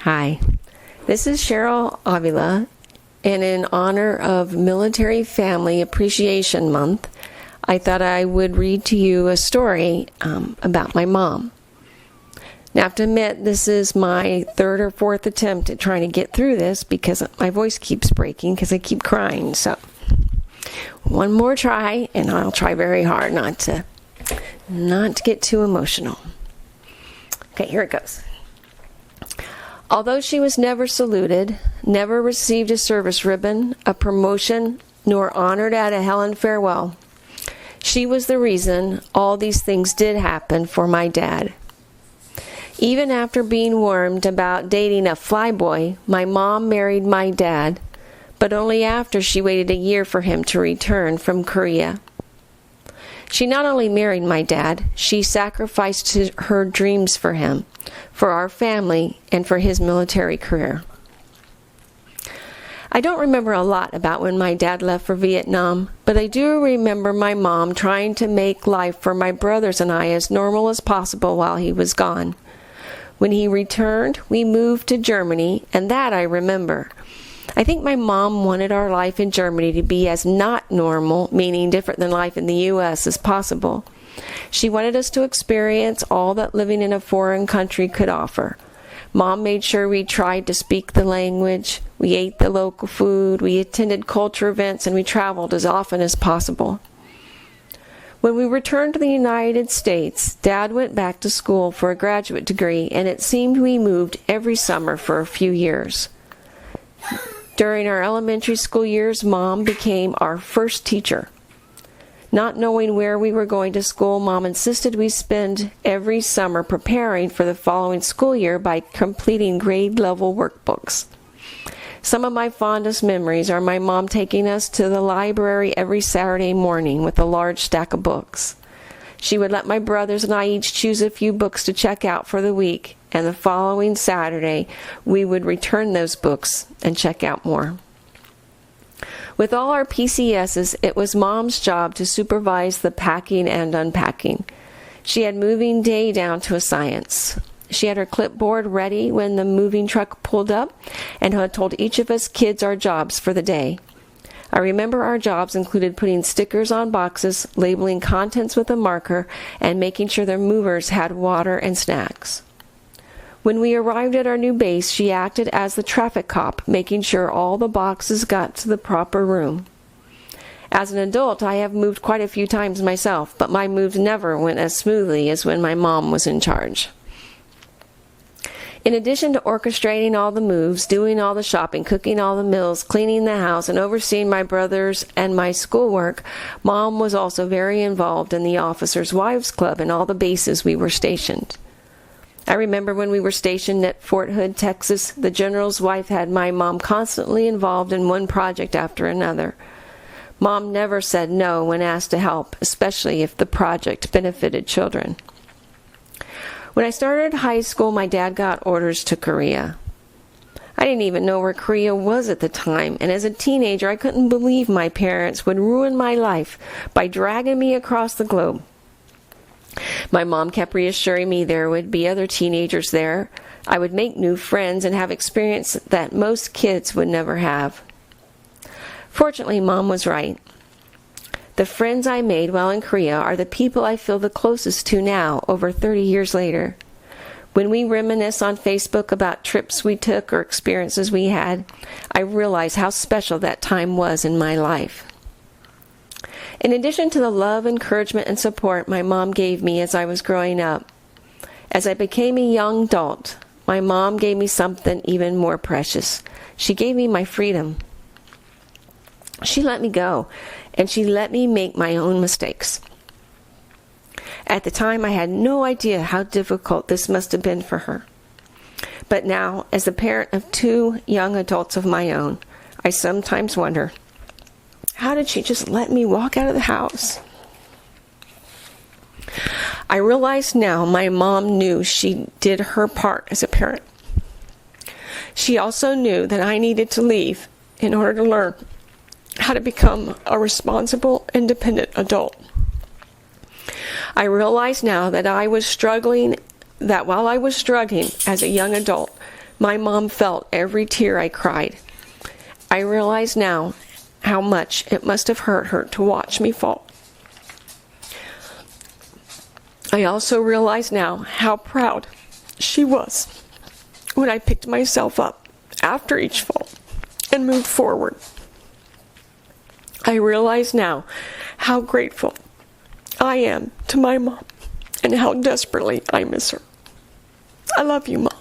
Hi, this is Cherie Avila, and in honor of Military Family Appreciation Month, I thought I would read to you a story about my mom. Now, I have to admit, this is my third or fourth attempt at trying to get through this because my voice keeps breaking because I keep crying. So, one more try, and I'll try very hard not to get too emotional. Okay, here it goes. Although she was never saluted, never received a service ribbon, a promotion, nor honored at a Helen farewell, she was the reason all these things did happen for my dad. Even after being warned about dating a flyboy, my mom married my dad, but only after she waited a year for him to return from Korea. She not only married my dad, she sacrificed her dreams for him, for our family, and for his military career. I don't remember a lot about when my dad left for Vietnam, but I do remember my mom trying to make life for my brothers and I as normal as possible while he was gone. When he returned, we moved to Germany, and that I remember. I think my mom wanted our life in Germany to be as not normal, meaning different than life in the U.S., as possible. She wanted us to experience all that living in a foreign country could offer. Mom made sure we tried to speak the language, we ate the local food, we attended culture events, and we traveled as often as possible. When we returned to the United States, Dad went back to school for a graduate degree, and it seemed we moved every summer for a few years. During our elementary school years, Mom became our first teacher. Not knowing where we were going to school, Mom insisted we spend every summer preparing for the following school year by completing grade-level workbooks. Some of my fondest memories are my mom taking us to the library every Saturday morning with a large stack of books. She would let my brothers and I each choose a few books to check out for the week, and the following Saturday, we would return those books and check out more. With all our PCSs, it was Mom's job to supervise the packing and unpacking. She had moving day down to a science. She had her clipboard ready when the moving truck pulled up and had told each of us kids our jobs for the day. I remember our jobs included putting stickers on boxes, labeling contents with a marker, and making sure the movers had water and snacks. When we arrived at our new base, she acted as the traffic cop, making sure all the boxes got to the proper room. As an adult, I have moved quite a few times myself, but my moves never went as smoothly as when my mom was in charge. In addition to orchestrating all the moves, doing all the shopping, cooking all the meals, cleaning the house, and overseeing my brothers and my schoolwork, Mom was also very involved in the Officers' Wives Club and all the bases we were stationed. I remember when we were stationed at Fort Hood, Texas, the general's wife had my mom constantly involved in one project after another. Mom never said no when asked to help, especially if the project benefited children. When I started high school, my dad got orders to Korea. I didn't even know where Korea was at the time, and as a teenager, I couldn't believe my parents would ruin my life by dragging me across the globe. My mom kept reassuring me there would be other teenagers there. I would make new friends and have experience that most kids would never have. Fortunately, Mom was right. The friends I made while in Korea are the people I feel the closest to now, over 30 years later. When we reminisce on Facebook about trips we took or experiences we had, I realize how special that time was in my life. In addition to the love, encouragement, and support my mom gave me as I was growing up, as I became a young adult, my mom gave me something even more precious. She gave me my freedom. She let me go, and she let me make my own mistakes. At the time, I had no idea how difficult this must have been for her. But now, as the parent of 2 young adults of my own, I sometimes wonder, how did she just let me walk out of the house? I realize now my mom knew she did her part as a parent. She also knew that I needed to leave in order to learn how to become a responsible, independent adult. I realize now that while I was struggling as a young adult, My mom felt every tear I cried. I realize now how much it must have hurt her to watch me fall. I also realize now how proud she was when I picked myself up after each fall and moved forward. I realize now how grateful I am to my mom and how desperately I miss her. I love you, Mom.